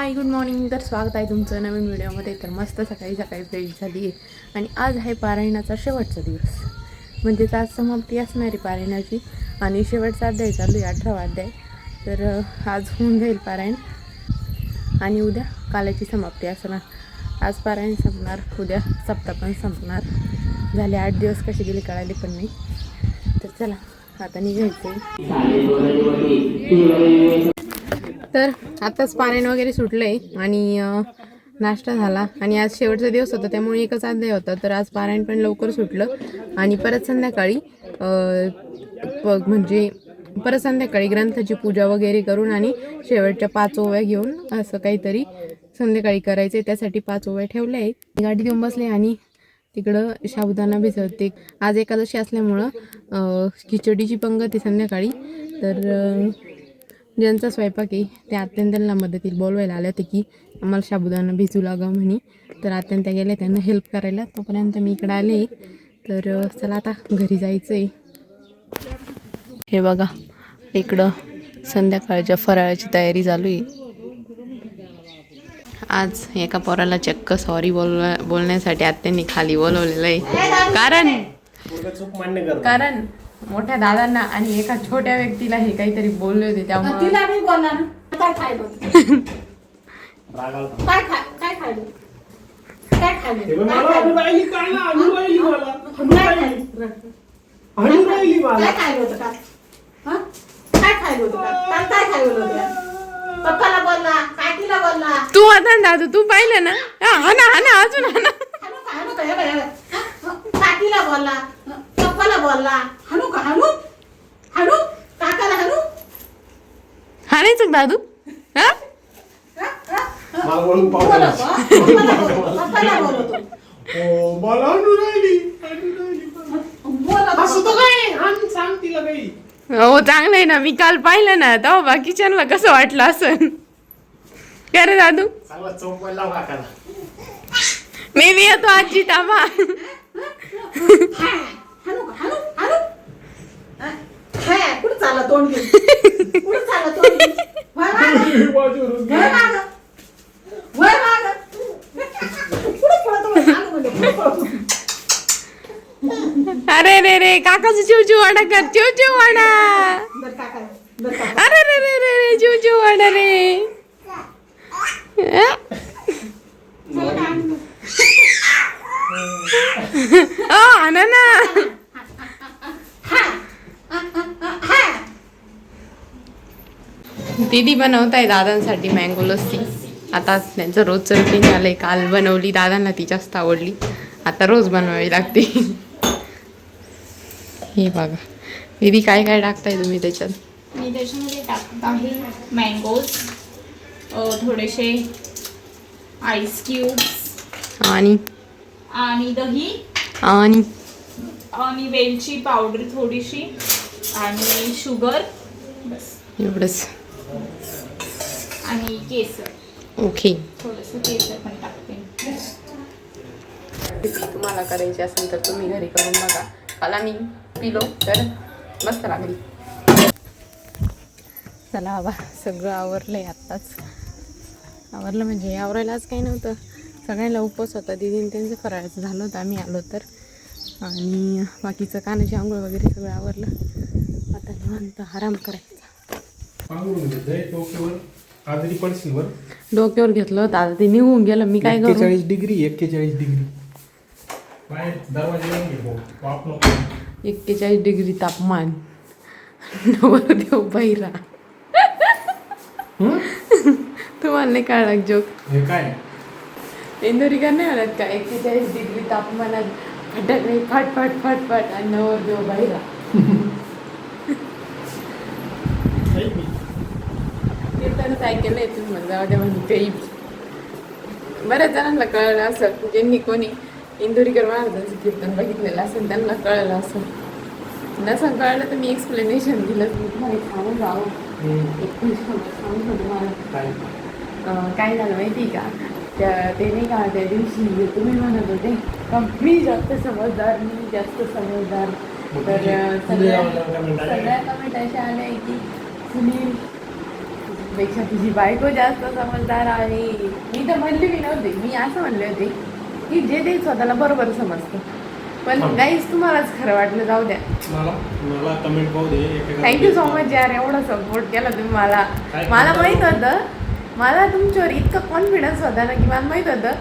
Hi good morning. तर स्वागत आहे तुमचं नवीन व्हिडिओमध्ये. तर मस्त सकाळी सकाळी फ्रेश झाली आहे आणि आज आहे पारायणाचा शेवटचा दिवस, म्हणजेच आज समाप्ती असणारी पारायणाची आणि शेवटचा अध्याय चालू आहे 18वा अध्याय. तर आज होऊन जाईल पारायण आणि उद्या कालाची समाप्ती असणार. आज पारायण संपणार, उद्या सप्ताह पण संपणार. झाले 8 दिवस कसे गेले कळाले पण नाही. तर चला आता निघायचं. तर आताच पारायण वगैरे सुटलं आहे आणि नाश्ता झाला आणि आज शेवटचा दिवस होता त्यामुळे एकच अध्याय होता. तर आज पारायण पण लवकर सुटलं आणि परत संध्याकाळी ग्रंथाची पूजा वगैरे करून आणि शेवटच्या 5 ओव्या घेऊन असं काहीतरी संध्याकाळी करायचं. त्यासाठी 5 ओव्या ठेवल्या आहेत. गाडी घेऊन बसले आणि तिकडं साबुदाणा भिजवते. आज एकादशी असल्यामुळं खिचडीची पंगत आहे संध्याकाळी. तर ज्यांचा स्वयंपाक आहे त्या आत्यान त्यांना मदतीला बोलवायला आल्या होते की आम्हाला साबुदाणा भिजू लागा म्हणे. तर आत्यान त्या गेल्या त्यांना हेल्प करायला. तोपर्यंत मी इकडं आले. तर चला आता घरी जायचं आहे. हे बघा इकडं संध्याकाळच्या फराळाची तयारी चालू आहे. आज एका पोराला चक्क सॉरी बोलण्यासाठी आत्यांनी खाली बोलवलेलं आहे. कारण मोठ्या दादांना आणि एका छोट्या व्यक्तीला हे काहीतरी बोलले होते त्यामुळे तू आता दादू तू पाहिलं ना. हा ना अजून हा ना बोलला पप्पाला बोलला हनू का हनू हनू काकाला हनू हाणायचं दादू. हा हो चांगलं आहे ना. मी काल पाहिलं ना तेव्हा किचनला कसं वाटलं असं. काय रे दादू मी येतो आजी ताबा. कुठं चाला तोंड कुठं चाला तोंड अरे रे रे काकाचं चिवचिव वाडा कर. चिवचिव वाडा. अरे रे रे रे रे चिवचिव वाडा रे. आणा ना. दीदी बनवत आहे दादांसाठी मँगो लस्सी. आता त्यांचं रोजचं रुटीन झालंय. काल बनवली दादांना ती जास्त आवडली. आता रोज बनवावी लागते. हे बघा दीदी काय काय टाकताय तुम्ही त्याच्यात. मी त्याच्यामध्ये टाकत आहे मँगोज, थोडेसे आईस क्यूब्स आणि दही आणि वेलची पावडर थोडीशी आणि शुगर, बस एवढंच. आणि केसर. ओके. थोडंसं केसर पण टाकते. तुम्हाला करायची असेल तर तुम्ही घरी करून बघा. काल मी पिलो तर मस्त लागली. चला बाबा सगळं आवरलंय. आत्ताच आवरलं म्हणजे आवरायला आज काही नव्हतं. सगळ्यांना उपवास होता. दीदीने त्यांचं फराळाचं झालं होतं. आम्ही आलो तर आणि बाकीचं कानाची आंघोळ वगैरे सगळं आवरलं. आता निवांत आराम करायचा. डोक्यावर घेतलं होतं आता ते निघून गेलं. मी काय करू. 41 डिग्री 41 डिग्री तापमान. नवरदेव बहिरा. तुम्हाला नाही कळला जोक. काय इंदोरीकर नाही म्हणत का 41 डिग्री तापमानात फटक नाही फट फट फट फट आणि नवरदेव बहिरा. कीर्तनच ऐकलं आहे तुम्ही म्हणजे म्हणजे काही बऱ्याच जणांना कळलं असं. ज्यांनी कोणी इंदोरीकर महाराजांचं कीर्तन बघितलेलं असेल त्यांना कळलं असं. नसं कळलं तर मी एक्सप्लेनेशन दिलं. तुम्हाला सांगून जावं काय झालं माहिती का. ते नाही का त्या दिवशी तुम्ही म्हणत होते का मी जास्त समजदार. तर सगळ्या कमेंट अशा आल्या की सुनील पेक्षा तुझी बायको जास्त समजदार आहे. मी तर म्हणली बी नव्हते, मी असं म्हणले होते की जे ते स्वतःला बरोबर समजतं. पण गाईज तुम्हालाच खरं वाटलं, जाऊ द्या. मला कमेंट पाहू दे. थँक्यू सो मच यार, एवढा सपोर्ट केला तुम्ही मला. मला माहित होतं, मला तुमच्यावर इतकं कॉन्फिडन्स होता ना की मला माहित होतं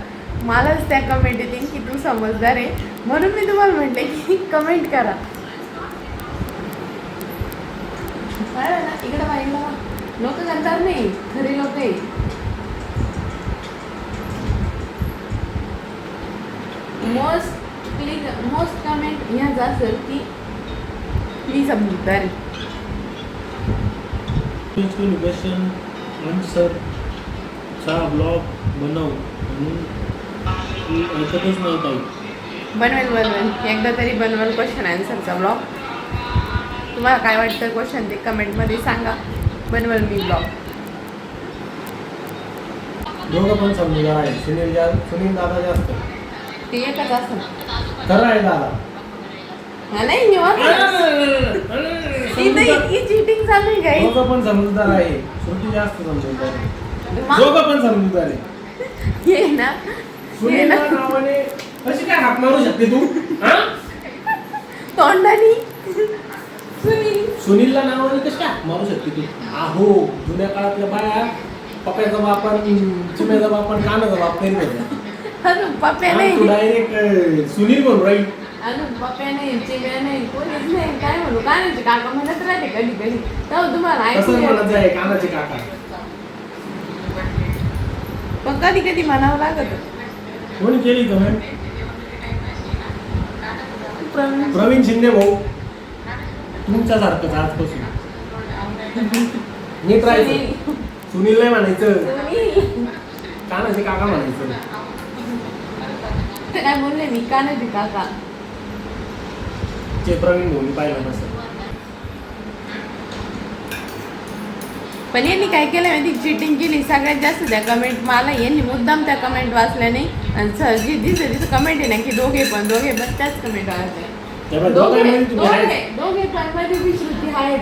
मलाच त्या कमेंट येतील की तू समजदार आहे, म्हणून मी तुम्हाला म्हटले की कमेंट करा. इकडे पाहिजे लोक करणार नाही, खरे लोक आहे. मोस्ट कमेंट ह्याच असेल की मी समजदार आहे. क्वेश्चन आन्सर चा ब्लॉग बनव आणि ऐकतच नाही काही. बनवेल एकदा तरी बनवेल क्वेश्चन आन्सरचा ब्लॉग. तुम्हाला काय वाटतं क्वेश्चन ते कमेंटमध्ये सांगा, बनवेल मी ब्लॉग. दोघं पण समजूदार आहे. सुनील दादा जास्त. ते एकच असं खरं आहे दादा. नाही इतकी चिटिंग चालू आहे काय. दोघं पण समजूदार आहे. श्रुती जास्त समजूदार आहे. दोघं पण समजूदार आहे. हे ना सुनीलच्या नावाने कशी काय हाक मारू शकते तू? तोंडानी सुनीलला नावाने कशी काय हाक मारू शकते तू? आहो, जुन्या काळातल्या बाया पप्याचा वापर, चिम्याचा वापर, कानाचा वापर करीत होत्या. अजून पप्प्या तू नाही, डायरेक्ट सुनील म्हणून राहील. अजून पप्प्या नाही, चिम्या नाही, कोणीच नाही. काय म्हणू, कानाचे काका म्हणत राहते कधी कधी, तेव्हा तुम्हाला तसंच ऐकू म्हणत आहे कानाचे काका. पण कधी कधी म्हणावं लागत. कोणी केली कमेंट? प्रवीण प्रवीण शिंदे भाऊ, तुमच्यासारखंच आजपासून नीट राहायचं. सुनील नाही म्हणायचं, कानाचे काका म्हणायचं. ते काय बोलले मी, कानाचे काका. ते प्रवीण भाऊ पाहिलं नसेल. पण यांनी काय केलं माहिती, चिटिंग केली सगळ्यात जास्त त्या कमेंट. मला यांनी मुद्दाम त्या कमेंट वाचल्या नाही, आणि जी दिसते तिथं कमेंट आहे ना की दोघे पण त्याच कमेंट वाचल्या. दोघे पण मध्ये बी श्रुती आहेत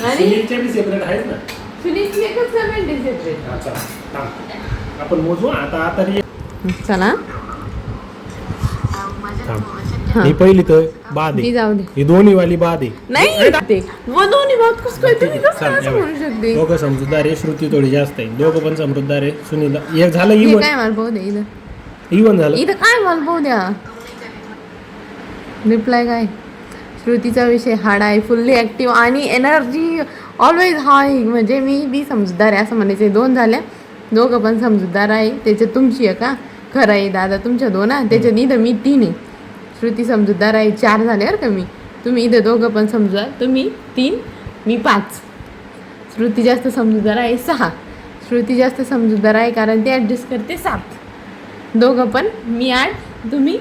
आणि सुनीलचे बी सेपरेट आहेत ना. सुनीलची एकच कमेंट आहे सेपरेट. अच्छा, थांब. आपण मोजू आता तरी. चला ही पहिली तर बाद ती आहे. जाऊ दे. ही दोन्ही वाली बाद आहे. नाही ते दोन्ही बात कसं काय तुम्ही कसं असं म्हणू शकते. दोघं समजूतदार आहे. श्रुती थोडी जास्त आहे. दोघं पण समजूतदार आहे. सुनील एक झालं हे इवन. काय मला पाहू द्या इथं, इवन झालं. इथं काय मला पाहू द्या. रिप्लाय काय, श्रुतीचा विषय हार्ड आहे, फुल्ली ॲक्टिव्ह आणि एनर्जी ऑलवेज हाय. म्हणजे मी बी समजूतदार आहे असं म्हणायचं. दोन झाल्या, दोघं पण समजूतदार आहे. त्याच्यात तुमची आहे का, खरं आहे दादा तुमच्या दोन आहे, त्याच्यात इथं मी 3 आहे. श्रुती समजूतदार आहे, 4 झाले बरं का मी. तुम्ही इथं दोघं पण समजूतदार, तुम्ही 3 मी 5. श्रुती जास्त समजूतदार आहे 6. श्रुती जास्त समजूतदार आहे कारण ती ॲडजस्ट करते 7. दोघं पण, मी 8 तुम्ही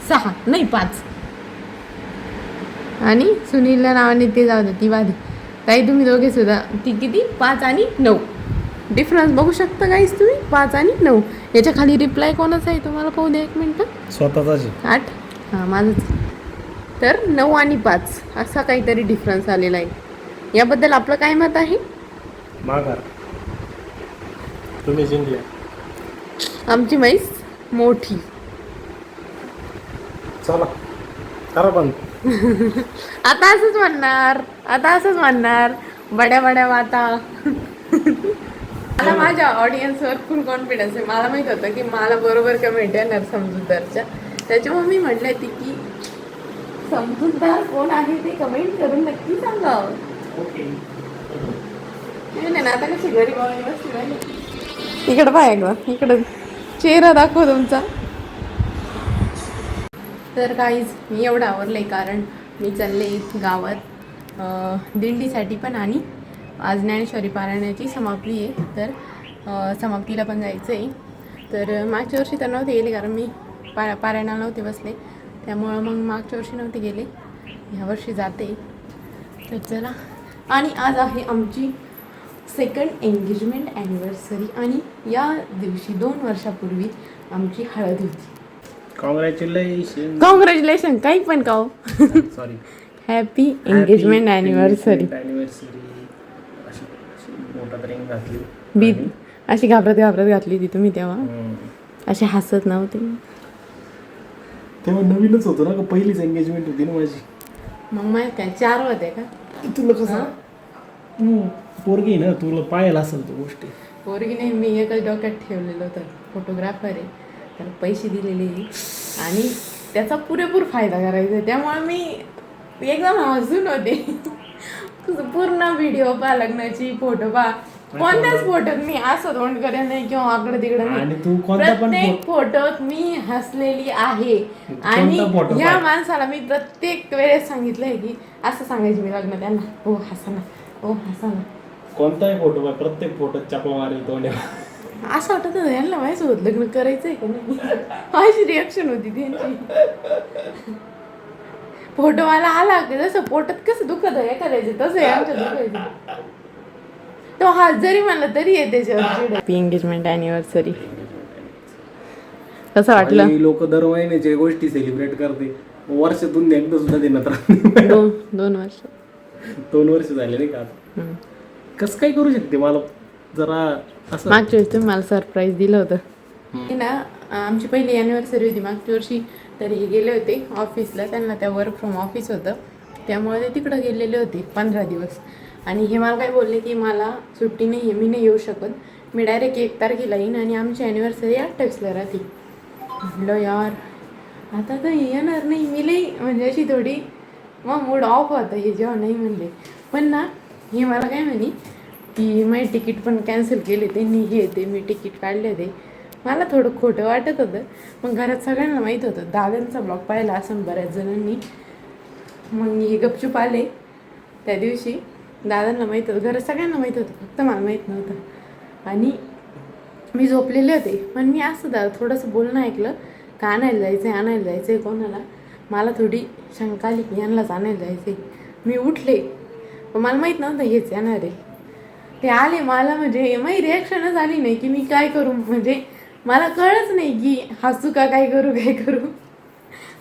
6 नाही 5. आणि सुनीलला नावाने ते जाऊ दे, ती वादी ताई. तुम्ही दोघे सुद्धा ती किती 5 आणि 9 डिफरन्स बघू शकता गाईस तुम्ही, 5 आणि 9. याच्या खाली रिप्लाय कोणाचा आहे तुम्हाला पाहू द्या एक मिनटं. स्वतःच 8 हां माझंच. तर 9 आणि 5 असा काहीतरी डिफरन्स आलेला आहे. याबद्दल आपलं काय मत आहे? माघार. तुम्ही जिंकले. आमची म्हैस मोठी. चला करा पण. आता असंच म्हणणार बड्या वाता. मला माझ्या ऑडियन्सवर फुल कॉन्फिडन्स आहे. मला माहित होतं की मला बरोबर कमेंट येणार समजूतदारच्या. त्याच्यामुळे मी म्हटले ती की समजूतदार कोण आहे ते कमेंट करून नक्की सांगा. नाही ना, आता कशी गरीब बसली. इकडं पाय एकदा, इकडं चेहरा दाखव तुमचा. तर काहीच मी एवढं आवरलं आहे कारण मी चालले गावात दिंडीसाठी पण, आणि आज ज्ञानेश्वरी पारायणाची समाप्ती आहे. तर समाप्तीला पण जायचं आहे. तर मागच्या वर्षी तर नव्हते गेले कारण मी पारायणाला नव्हते बसले, त्यामुळं मग मागच्या वर्षी नव्हते गेले. ह्या वर्षी जाते. तर चला. आणि आज आहे आमची 2nd एंगेजमेंट ॲनिव्हर्सरी, आणि या दिवशी 2 वर्षापूर्वी आमची हळद होती. कॉंग्रॅच्युलेशन काही पण का हो. सॉरी. Happy engagement anniversary. पोटात रिंग घातली. बी अशी घाबरत घाबरत घातली होती तुम्ही तेव्हा, हम्म. अशी हसत नव्हते. तेव्हा नवीनच होतं ना, का पहिलीच एंगेजमेंट होती ना माझी. मग माहित काय 4 होते का? तुला कसं पोरगी आहे ना, तुला पाहायला असेल त्या गोष्टी. पोरगी नाही, मी एकच डोक्यात ठेवलेलं होतं, फोटोग्राफर आहे, त्याला पैसे दिलेले आणि त्याचा पुरेपूर फायदा करायचा. त्यामुळे मी एकदम हसून होते. पूर्ण व्हिडिओ पहा, लग्नाची फोटो पहा, कोणत्याच फोटोत मी असं तोंड करेन नाही किंवा आकडे तिकडे आणि नाही. तू कोणता पण प्रत्येक फोटोत मी हसलेली आहे. आणि photo या पाह. माणसाला मी प्रत्येक वेळेस सांगितलंय की असं सांगायचं मी लग्न त्यांना, हो हसा ना, हो हसा ना. कोणताही फोटो बघ, प्रत्येक फोटो चपला मारेल तोंड. असं वाटत होतं यांना माहिती होत लग्न करायचंय का नाही. अशी रिॲक्शन होती त्यांची. फोटोवाला आला की जसं पोटात कसं दुखत आहे करायचं तसं आहे आमच्या दुखायचं. तो हात जरी म्हणला तरी आहे त्याच्यावर. Happy engagement anniversary. कसं वाटलं? लोक दर महिन्याच्या गोष्टी सेलिब्रेट करते, वर्षातून एकदा सुद्धा देण्यात राहते. 2 वर्ष 2 वर्ष झाले नाही का? कसं काय करू शकते मला जरा असं. मागच्या वेळेस तुम्ही मला सरप्राईज दिलं होतं. हे ना आमची पहिली अॅनिव्हर्सरी होती मागच्या वर्षी, तर हे गेले होते ऑफिसला, त्यांना त्या वर्क फ्रॉम ऑफिस होतं, त्यामुळे ते तिकडं गेलेले होते 15 दिवस. आणि हे मला काय बोलले की मला सुट्टी नाही आहे, मी नाही येऊ शकत, मी डायरेक्ट 1 तारखेला येईन आणि आमची अॅनिव्हर्सरी 28ला राहते. म्हटलं यार आता तर येणार नाही मी, लई म्हणजे अशी थोडी मग मूड ऑफ होता हे जेव्हा नाही म्हणले. पण ना हे मला काय म्हणे की माझी तिकीट पण कॅन्सल केले त्यांनी, हे ते मी तिकीट काढले ते. मला थोडं खोटं वाटत होतं, मग घरात सगळ्यांना माहीत होतं, दादांचा ब्लॉग पाहिला असं बऱ्याच जणांनी. मग हे गपचूप आले त्या दिवशी, दादांना माहीत होतं, घरात सगळ्यांना माहीत होतं, फक्त मला माहीत नव्हतं. आणि मी झोपलेले होते, पण मी असं दादा थोडंसं बोलणं ऐकलं का आणायला जायचं आहे कोणाला. मला थोडी शंका आली की यांनाच आणायला जायचं आहे. मी उठले, पण मला माहीत नव्हतं हेच येणार आहे. ते आले, मला म्हणजे माझी रिॲक्शनच आली नाही की मी काय करू, म्हणजे मला कळच नाही की हसू का काय करू.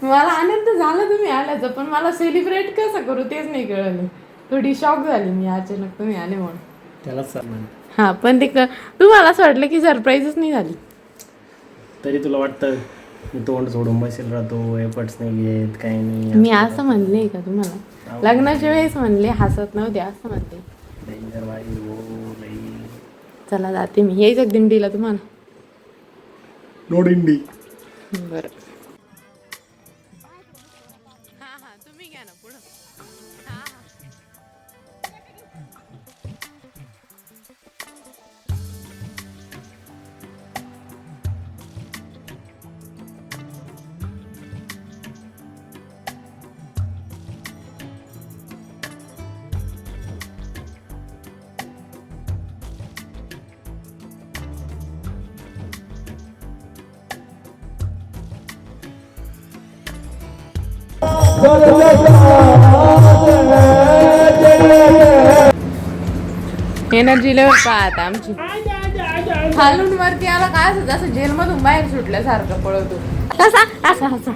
मला आनंद झाला तुम्ही आल्याचं, पण मला सेलिब्रेट कसं करू तेच नाही कळलं. थोडी शॉक झाली मी अचानक तुम्ही आले म्हणून. त्यालाच हां, पण ते तुम्हाला असं वाटलं की सरप्राईजच नाही झाली. तरी तुला वाटतं मी तोंड सोडून बसेल राहतो, एफर्ट्स नाही घेत काही नाही. मी असं म्हणले का तुम्हाला? लग्नाच्या वेळेस म्हणले, हसत नव्हते असं म्हणते. डेंजर बाई हो बाई. चला जाते मी, यायचं दिंडीला तुम्हाला. नो दिंडी. बरं. तुम्ही घ्या ना पुढं. एनर्जी लेवल पाहत आमची. खालून वरती आला काय असं जसं जेलमधून बाहेर सुटल्यासारखं पळवतो तसा.